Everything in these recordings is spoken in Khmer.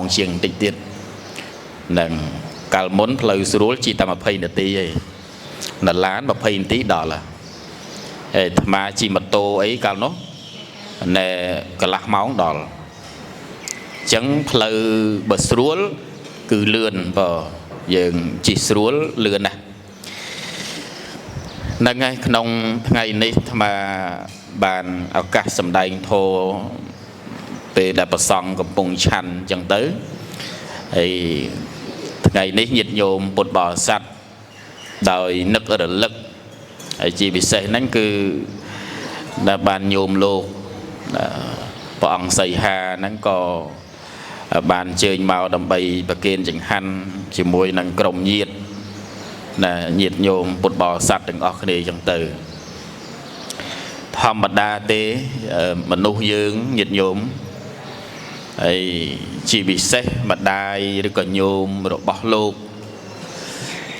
mong chiêng tịch tiết nâng cả muốn lời sửa chỉ tầm phây nửa tí ấy là lán và phây tí đó là mà chỉ một tô ấy cả nó nè cả lạc máu đó chẳng lời bật sửa cứ lươn vào dường chỉ sửa lươn này nâng ngay nông ngày này mà bàn ở cả sầm đầy thô về đại bờ sông cầm bông chăn chẳng tới thì ngày nay nhiệt nhôm bột bò sạch đời nực ở lực chỉ bị xây nắng cứ là bàn nhôm lô bọn xây hà nắng có bàn chơi màu đầm bầy và kênh chẳng hành chỉ mùi nắng cồng nhiệt là nhiệt nhôm bột bò sạch đừng ọc này chẳng từ thầm mặt đa tế mình nuôi dưỡng nhiệt nhôm chỉ bị xét mặt đai rồi còn nhôm rồi bỏ lô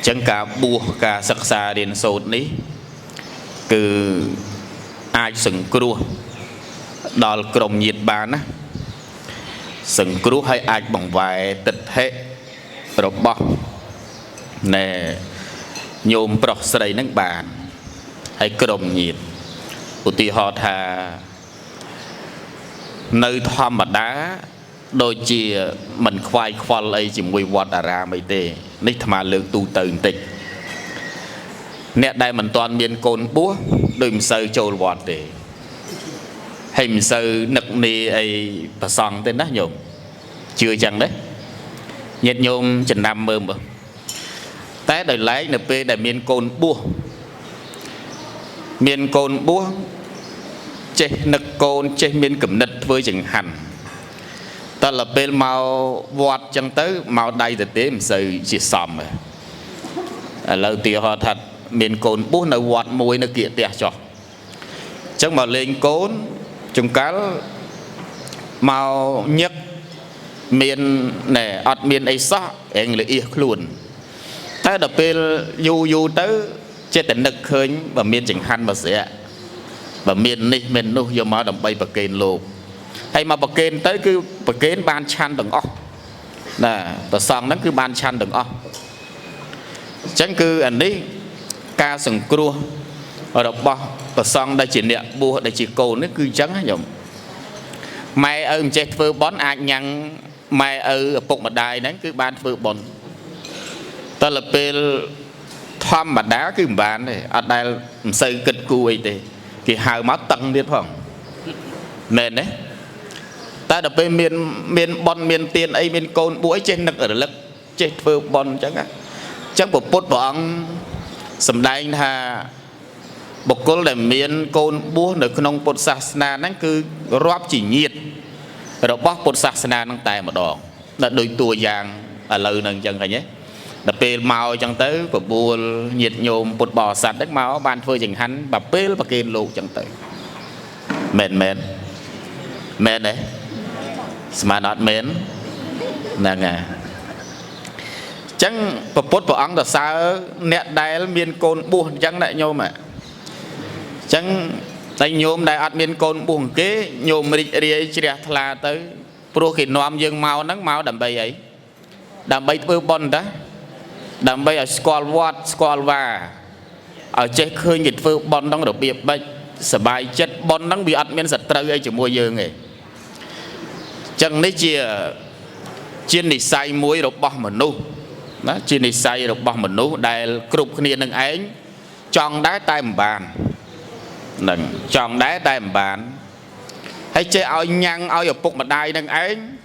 chẳng cả bùa cả sắc xa đến sốt ní cứ ai sừng cua đó là cổng nhiệt bàn á sừng cua hay ai bằng vài tịch hết rồi bỏ nè nhôm bọc sợi nắng bàn hay cổng nhiệt của tì họ thà nơi thom mặt đá đôi chỉ mình khoai khoal ấy chỉ mùi vọt ra mấy tê nít mà lượng tuตื่น tịch nè đây mình toàn miền cồn búa đôi mình sơ trâu vọt để hình sơ nực nì ấy và sòng tên đó nhôm chưa chẳng đấy nhiệt nhôm chừng 50 mà té đời lấy np để miền cồn búa chế nực cồn chế miền cẩm nịch với chừng hành ta là bên màu vọt chẳng tới màu đầy thực tế mình sự chỉ xòm rồi lâu tiệt họ thật miền cồn bút nó vọt mùi nó kia tiệt cho chẳng mà lên cồn chúng cá màu nhất miền này ọt miền ấy xó anh là yêu luôn ta là bên du tới chế tỉnh nực khơi và miền chừng hành mà sẽ và miền này miền nu vô máu đầm bay và kênh lô hay mà bậc kênh tới cứ bậc kênh ban chăn đừng óc nè và sòng nó cứ ban chăn đừng óc chẳng cứ anh đi ca sừng cua ở đọc bao và sòng đây chỉ niệm bùa đây chỉ cầu nó cứ trắng nhộng mày ơi chết vừa bón ai nhăn mày ở bụng mặt đài nó cứ ban vừa bón ta là pel thom mặt đá cứ bàn này ở đây xây kịch cùi thì thì hào máu tăng biết không nên đấy ta đập bên miền bon miền tiền ấy miền cồn búa trên nực ở lực chết vừa bon chẳng á chắc bộ bút bọn sầm đai hà bộc cố là miền cồn búa được nông bột sạt na nó cứ róp chỉ nhiệt rồi bóc bột sạt na năng tài một đòn là đôi tua vàng ở lâu nâng chân phải nhé đập bên màu chẳng tới của bùa nhiệt nhôm bột bò sạt đất máu ban phơi chỉnh hắn bà pê bà kê lụ chẳng tới mền đấy mà nọt mến nè nghe chẳng bột bỏ ống là sao nẹt đài miền cồn buồn chẳng lại nhôm mà chẳng tay nhôm đại ạt miền cồn buồn kế nhôm đi chia là tới pro khi nom dương màu nắng màu đầm bay ấy đầm bay bơ bon đó đầm bay ở squall và ở trên khơi nhiệt vơ bon đang được biệt bệnh sờ bài chất bon đang bị ạt miền sật trâu ấy chỉ mua dương này chẳng lấy chia chiên đi say muối rồi bỏ mình nu đó chiên đi say rồi bỏ mình nu đây cục kia nâng ánh tròn đá tay một bàn nâng tròn đá tay một bàn hay chơi ao nhang ao ở bụng mặt đai nâng ánh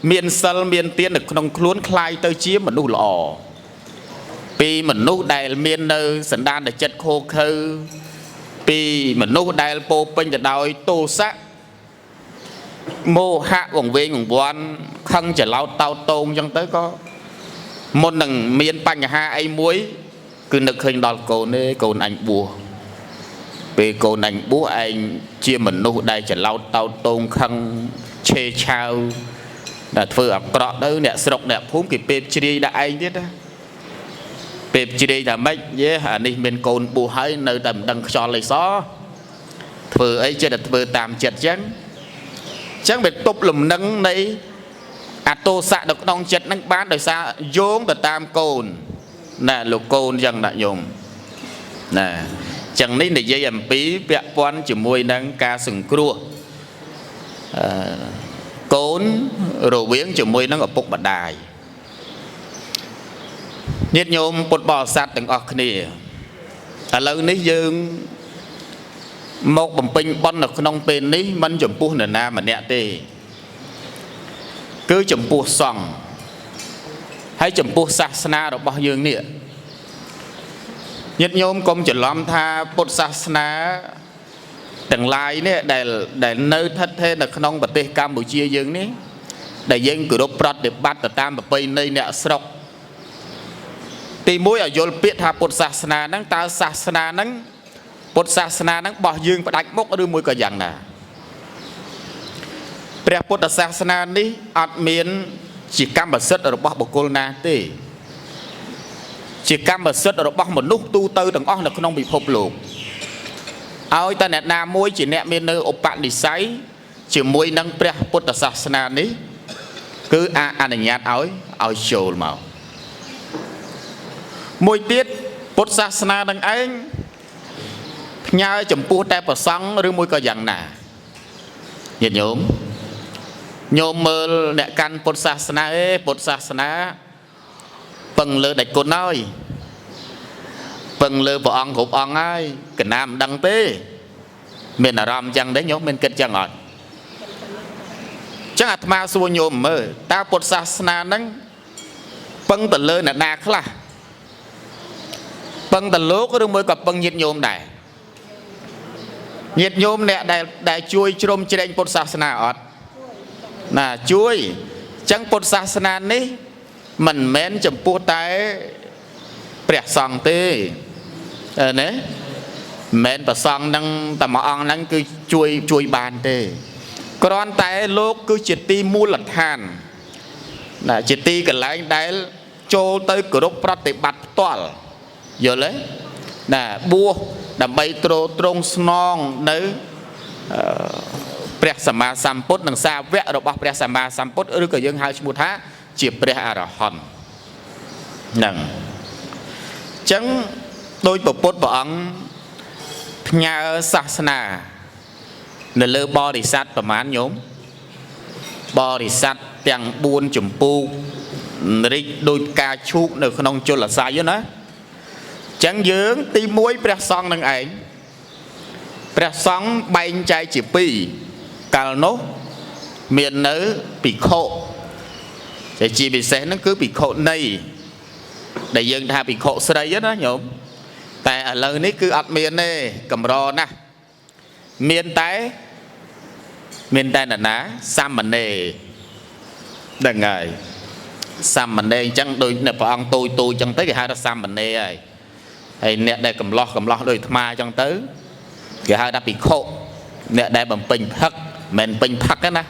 miền sân miền tiên được nông luốn khai tới chiếm mình nu lò pi mình nu đây miền nơi sẵn đan để chất khô khư pi mình nu đây po pin để đòi tô sắc mô hạ vòng về vòng quan khăn trở lao tao tôm chẳng tới có một lần miền bánh ha ai muối cứ nực hình đòn cồn anh bùa về cồn anh bùa anh chia mình nụ đây trở lao tao tôm khăn chê chao là vừa ở cọ đâu nè sọc nè phúng kịp bếp chi đã anh biết đó bếp chi là mấy dễ hả đi mình cồn bùa hơi nơi tầm đằng cho lấy xó vừa ấy chưa được vừa tạm chật chắn chẳng biết tục lùm nâng này អាតោសៈនៅក្នុងចិត្តនឹងបានដោយសារយោងទៅតាមកូនណាលោកកូនយ៉ាងណាញោមណាចឹងនេះនិយាយអំពីពាក់ព័ន្ធជាមួយនឹងការសង្គ្រោះកូនរវាងជាមួយនឹងឪពុកម្ដាយញាតិញោមពុទ្ធបរិស័ទទាំងអស់គ្នាឥឡូវនេះយើងមកបំពេញបុណ្យនៅក្នុងពេលនេះមិនចំពោះនរណាម្នាក់ទេគឺចំពោះសង្ឃហើយចំពោះសាសនារបស់យើងនេះញាតិញោមកុំច្រឡំថាពុទ្ធសាសនាទាំងឡាយនេះដែលនៅស្ថិតស្ថេរនៅក្នុងប្រទេសកម្ពុជាយើងនេះដែលយើងគោរពប្រតិបត្តិទៅតាមប្រពៃណីអ្នកស្រុកទីមួយឲ្យយល់ពាក្យថាពុទ្ធសាសនាហ្នឹងតើសាសនាហ្នឹងពុទ្ធសាសនាហ្នឹងបោះយើងផ្ដាច់មុខឬមួយក៏យ៉ាងណាព្រះពុទ្ធសាសនានេះអត់មានជាកម្មសិទ្ធិរបស់បុគ្គលណាទេជាកម្មសិទ្ធិរបស់មនុស្សទូទៅទាំងអស់នៅក្នុងពិភពលោកឲ្យតែអ្នកណាមួយជាអ្នកមាននៅឧបនិស្ស័យជាមួយនឹងព្រះពុទ្ធសាសនានេះគឺអនុញ្ញាតឲ្យចូលមកមួយទៀតពុទ្ធសាសនានឹងឯងផ្ញើចំពោះតែប្រសង់ឬមួយក៏យ៉ាងណាញាតិញោមមើលអ្នកកាន់ពុទ្ធសាសនាពុទ្ធសាសនាពឹងលើដាច់គុណហើយពឹងលើព្រះអង្គគ្រប់អង្គហើយកណាមិនដឹងទេមានអារម្មណ៍ចឹងទេញោមមានគិតចឹងអត់ចឹងអាត្មាសួរញោមមើលតើពុទ្ធសាសនាហ្នឹងពឹងទៅលើអ្នកណាខ្លះពឹងទៅលោកឬមួយក៏ពឹងញាតិញោមដែរញាតិញោមអ្នកដែលជួយជ្រោមជ្រែងពុទ្ធសាសនាអត់ណាជួយចឹងពុទ្ធសាសនានេះមិនមែនចំពោះតែព្រះសង្ឃទេណាមិនមែនព្រះសង្ឃនឹងតែមួយអង្គហ្នឹងគឺជួយបានទេគ្រាន់តែលោកគឺជាទីមូលដ្ឋានណាជាទីកន្លែងដែលចូលទៅគោរពប្រតិបត្តិផ្ទាល់យល់ទេណាបួសដើម្បីទ្រង់ស្នងនៅព្រះសម្មាសម្ពុទ្ធនិងសាវករបស់ព្រះសម្មាសម្ពុទ្ធឬក៏យើងហៅឈ្មោះថាជាព្រះអរហន្តហ្នឹងអញ្ចឹងដោយព្រះពុទ្ធព្រះអង្គផ្ញើសាសនានៅលើបរិស័ទប្រមាណញោមបរិស័ទទាំង4ចម្ពោះរិចដោយផ្កាឈូកនៅក្នុងជលស័យណាចឹងយើងទី1ព្រះសង្ឃនឹងឯងព្រះសង្ឃបែងចែកជា2កាលនោះមាននៅភិក្ខុតែជាពិសេសហ្នឹងគឺភិក្ខុនីដែលយើងថាភិក្ខុស្រីណាញោមតែឥឡូវនេះគឺអត់មានទេកម្រណាស់មានតែនរណាសាមណេរដឹងហើយសាមណេរអញ្ចឹងដូចអ្នកព្រះអង្គទូចអញ្ចឹងទៅគេហៅថាសាមណេរហើយអ្នកដែលកំឡោះដោយអាត្មាអញ្ចឹងទៅគេហៅថាភិក្ខុអ្នកដែលបំពេញផឹកមិនពេញផឹកទេណា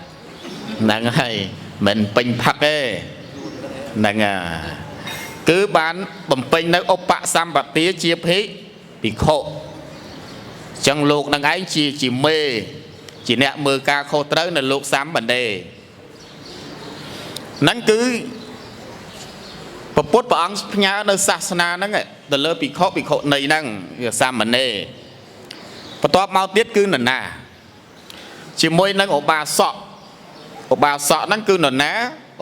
ហ្នឹងហើយមិនពេញផឹកទេហ្នឹងគឺបានបំពេញនៅឧបសម្បទាជាភិក្ខុចឹងលោកនឹងឯងជាមេជាអ្នកមើលការខុសត្រូវនៅលោកសាមណេរហ្នឹងគឺព្រះពុទ្ធព្រះអង្គផ្ញើនៅសាសនាហ្នឹងទៅលើភិក្ខុនីហ្នឹងវាសាមណេរបន្ទាប់មកទៀតគឺនរណាជាមួយនឹងឧបាសកហ្នឹងគឺនរណា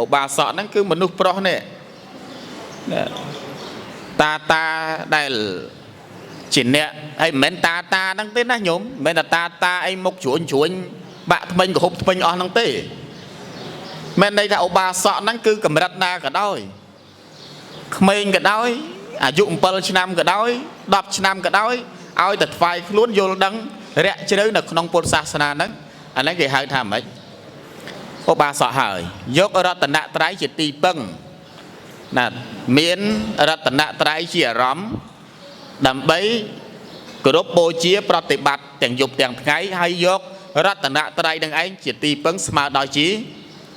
ឧបាសកហ្នឹងគឺមនុស្សប្រុសនេះតាដែលជាអ្នកហើយមិនមែនតាហ្នឹងទេណាញោមមិនមែនតាអីមុខជ្រួញបាក់ថ្មិញកហុបថ្មិញអស់ហ្នឹងទេមិនន័យថាឧបាសកហ្នឹងគឺកម្រិតណាក៏ដោយក្មេងក៏ដោយអាយុ7ឆ្នាំក៏ដោយ10ឆ្នាំក៏ដោយឲ្យតែថ្វាយខ្លួនយល់ដឹងរាក់ជ្រៅនៅក្នុងពុទ្ធសាសនាហ្នឹងអាហ្នឹងគេហៅថាម៉េចឧបាសកហើយយករតនត្រ័យជាទីពឹងណាមានរតនត្រ័យជាអារម្មណ៍ដើម្បីគោរពបូជាប្រតិបត្តិទាំងយប់ទាំងថ្ងៃហើយយករតនត្រ័យនឹងឯងជាទីពឹងស្មើដល់ជា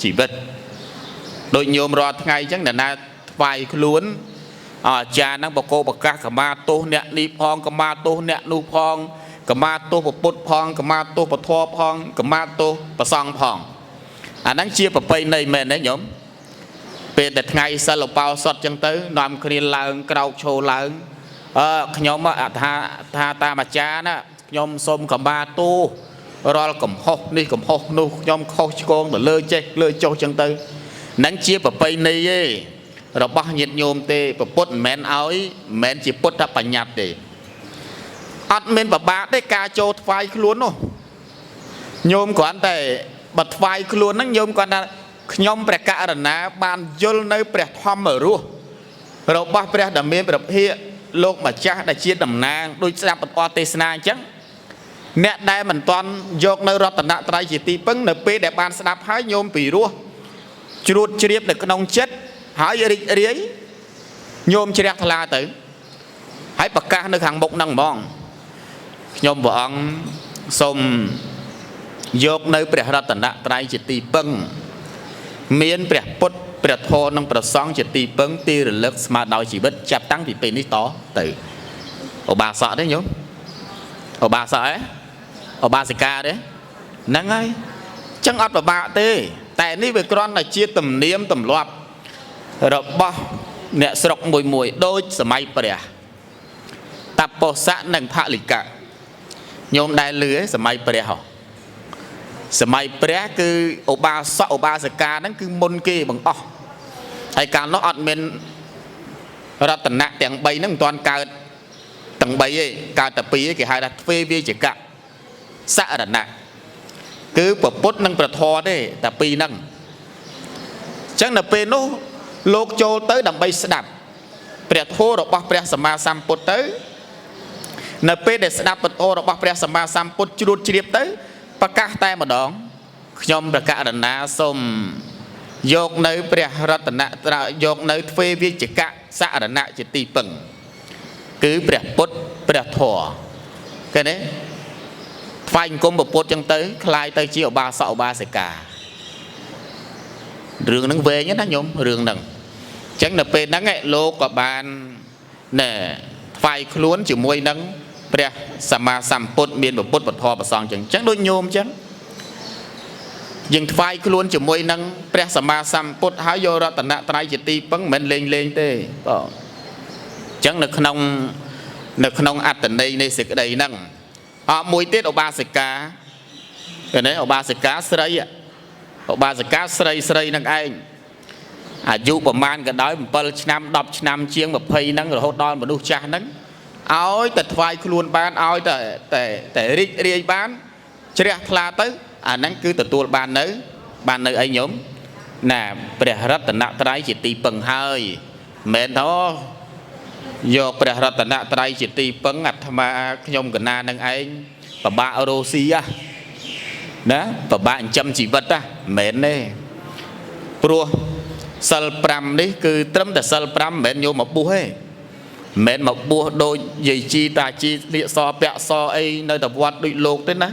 ជីវិតដូចញោមរាល់ថ្ងៃអញ្ចឹងអ្នកណាថ្វាយខ្លួនអាចារ្យហ្នឹងបកោប្រកាសកម្មាទោសអ្នកនេះផងកម្មាទោសអ្នកនោះផងកម្មាទោសពុទ្ធផងកម្មាទោសពធផងកម្មាទោសប្រសង្ឃផងអាហ្នឹងជាប្រពៃណីមែនទេញោម ពេលតែថ្ងៃសិលបោសតចឹងទៅនាំគ្នាឡើងក្រោកឈរឡើងខ្ញុំថាតាមអាចារ្យណាខ្ញុំសូមកម្បាទូរាល់កំហុសនេះកំហុសនោះខ្ញុំខុសឆ្គងទៅលើចេះលើចុះចឹងទៅនឹងជាប្រពៃណីទេរបស់ញាតិញោមទេពុទ្ធមិនមែនឲ្យមិនមែនជាពុទ្ធបញ្ញត្តិទេអត់មានប្របាកទេការចូលថ្វាយខ្លួននោះញោមគ្រាន់តែបើថ្វាយខ្លួនហ្នឹងញោមគ្រាន់តែខ្ញុំព្រះករុណាបានយល់នៅព្រះធម្មរសរបស់ព្រះដែលមានព្រះភិក្ខលោកម្ចាស់ដែលជាតំណាងដូចស្ដាប់បន្តទេសនាអញ្ចឹងអ្នកដែលមិនទាន់យកនៅរតនត្រ័យជាទីពឹងនៅពេលដែលបានស្ដាប់ហើយញោមពីរោះជ្រួតជ្រាបនៅក្នុងចិត្តហើយរីករាយញោមជ្រះថ្លាទៅហើយប្រកាសនៅខាងមុខហ្នឹងហ្មងខ្ញុំព្រះអង្គសូមយកនៅព្រះរតនត្រ័យជាទីពឹងមានព្រះពុទ្ធព្រះធម៌និងព្រះសង្ឃជាទីពឹងទីរលឹកស្មើដោយជីវិតចាប់តាំងពីពេលនេះតទៅឧបាសកទេញោមឧបាសកឧបាសិកាទេហ្នឹងហើយចឹងអត់ពិបាកទេតែនេះវាគ្រាន់តែជាទំនៀមទម្លាប់របស់អ្នកស្រុកមួយដូចសម័យព្រះតពោសៈនិងថលិកៈញោមដែលលឺសម័យព្រះហ៎សម័យព្រះគឺឧបាសកឧបាសិកាហ្នឹងគឺមុនគេបង្អស់ហើយកាលនោះអត់មានរតនៈទាំង3ហ្នឹងមិនទាន់កើតទាំង3ទេកើតតែ2ទេគេហៅថាទ្វេវាជកៈសរណៈគឺពុទ្ធនិងព្រះធម៌ទេតែ2ហ្នឹងអញ្ចឹងនៅពេលនោះលោកចូលទៅដើម្បីស្ដាប់ព្រះធម៌របស់ព្រះសម្មាសម្ពុទ្ធទៅនៅពេលដែលស្ដាប់ពធរបស់ព្រះសម្មាសម្ពុទ្ធជ្រួតជ្រាបទៅប្រកាសតែម្ដងខ្ញុំព្រះករុណាសូមយកនៅព្រះរតនត្រ័យយកនៅទ្វេវិជ្ជកៈសរណៈជាទីពឹងគឺព្រះពុទ្ធព្រះធម៌ឃើញទេថ្វាយអង្គមពុទ្ធចឹងទៅคล้ายទៅជាឧបាសកឧបាសិការឿងហ្នឹងវែងណាញោមរឿងហ្នឹងអញ្ចឹងនៅពេលហ្នឹងលោកក៏បានណែថ្វាយខ្លួនជាមួយនឹងព្រះសម្មាសម្ពុទ្ធមានពុទ្ធពធប្រសងចឹងដូចញោមចឹងយើងថ្វាយខ្លួនជាមួយនឹងព្រះសម្មាសម្ពុទ្ធហើយយករតនត្រ័យជាទីពឹងមិនលេងទេបងអញ្ចឹងនៅក្នុងអត្តន័យនៃសេចក្តីហ្នឹងមួយទៀតឧបាសិកាឃើញទេឧបាសិកាស្រីឧបាសិកាស្រីនឹងឯងអាយុប្រមាណក៏ដោយ7ឆ្នាំ10ឆ្នាំជាង20ហ្នឹងរហូតដល់មនុស្សចាស់ហ្នឹងឲ្យតែថ្វាយខ្លួនបានឲ្យតែរីករាយបានជ្រះថ្លាទៅអាហ្នឹងគឺទទួលបាននៅអីញោមណាព្រះរតនត្រ័យជាទីពឹងហើយមិនមែនថាយកព្រះរតនត្រ័យជាទីពឹងអាត្មាខ្ញុំកណានឹងឯងពិបាករស់ស៊ីណាពិបាកចិញ្ចឹមជីវិតមិនមែនទេព្រោះសិល5នេះគឺត្រឹមតែសិល5មិនមែនយកមកបួសទេមិនមែនមកបួសដូចយាយជីតាជីស្លៀកសពាក់សអីនៅតែវត្តដូចលោកទេណា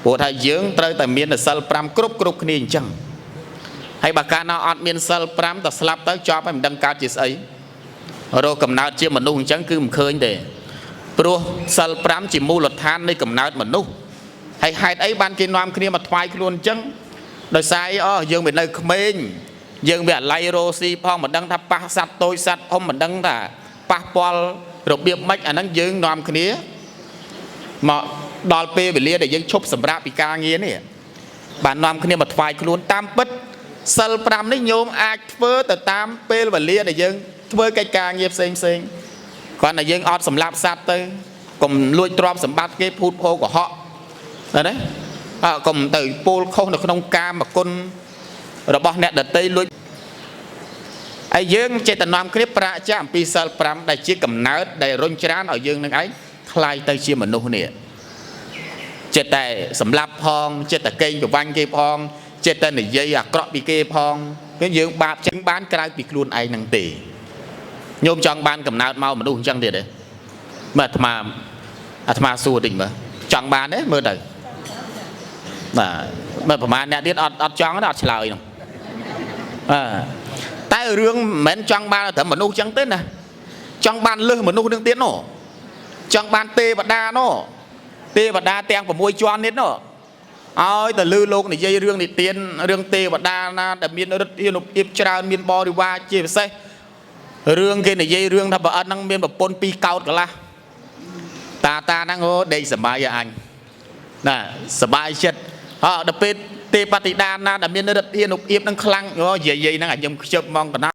ព្រោះថាយើងត្រូវតែមានសិល5គ្រប់គ្នាអញ្ចឹងហើយបើកាលណាអត់មានសិល5តែស្លាប់ទៅចប់ហើយមិនដឹងកើតជាស្អីរកកំណើតជាមនុស្សអញ្ចឹងគឺមិនឃើញទេព្រោះសិល5ជាមូលដ្ឋាននៃកំណើតមនុស្សហើយហេតុអីបានគេនាំគ្នាមកថ្វាយខ្លួនអញ្ចឹងដោយសារយើងមិននៅក្មេងយើងវាអាឡ័យរស់ស៊ីផងមិនដឹងថាប៉ះសត្វតូចសត្វធំមិនដឹងថាប៉ះពាល់របៀបម៉េចអាហ្នឹងយើងនាំគ្នាមកដល់ពេលវេលាដែលយើងឈប់សម្រាប់ពីការងារនេះបាននាំគ្នាមកថ្វាយខ្លួនតាមពិតសិល5នេះញោមអាចធ្វើទៅតាមពេលវេលាដែលយើងធ្វើកិច្ចការងារផ្សេងគ្រាន់តែយើងអត់សម្លាប់សត្វទៅកុំលួចទ្រព្យសម្បត្តិគេភូតភរកុហកណាកុំទៅពោលខុសនៅក្នុងកាមគុណរបស់អ្នកដទៃលួចហើយយើងចេះតែនាំគ្នាប្រាជ្ញាអំពីសិល5ដែលជាកំណើតដែលរុញច្រានឲ្យយើងនឹងឯងคล้ายទៅជាមនុស្សនេះចិត្តតែសម្លាប់ផងចិត្តតែកេងប្រវាញ់គេផងចិត្តតែនិយាយអាក្រក់ពីគេផងគឺយើងបាបចឹងបានក្រៅពីខ្លួនឯងនឹងទេញោមចង់បានកំណើតមកមនុស្សអញ្ចឹងទៀតទេមើលអាត្មាសួរតិចមើលចង់បានទេមើលទៅបាទមើលប្រហែលអ្នកទៀតអត់ចង់ទេអត់ឆ្លើយនោះតែរឿងមិនមែនចង់បានតែមនុស្សអញ្ចឹងទេណាចង់បានលើសមនុស្សនឹងទៀតនោះចង់បានទេវតានោះទេវតាទាំង6ជាន់នេះនោះ ôi ta lư lục này dây rương này tiền rương tê và đa na đã miên rất yên lục yếp trao miên bò đi qua chia sẻ rương kia này dây rương thập ở năng miên bập pôn pi cao cả la ta năng ô đây sầm bài anh nè sầm bài chết họ đập bên tê pati đa na đã miên rất yên lục yếp năng khăng dây dây năng ảnh nhầm chụp mong cả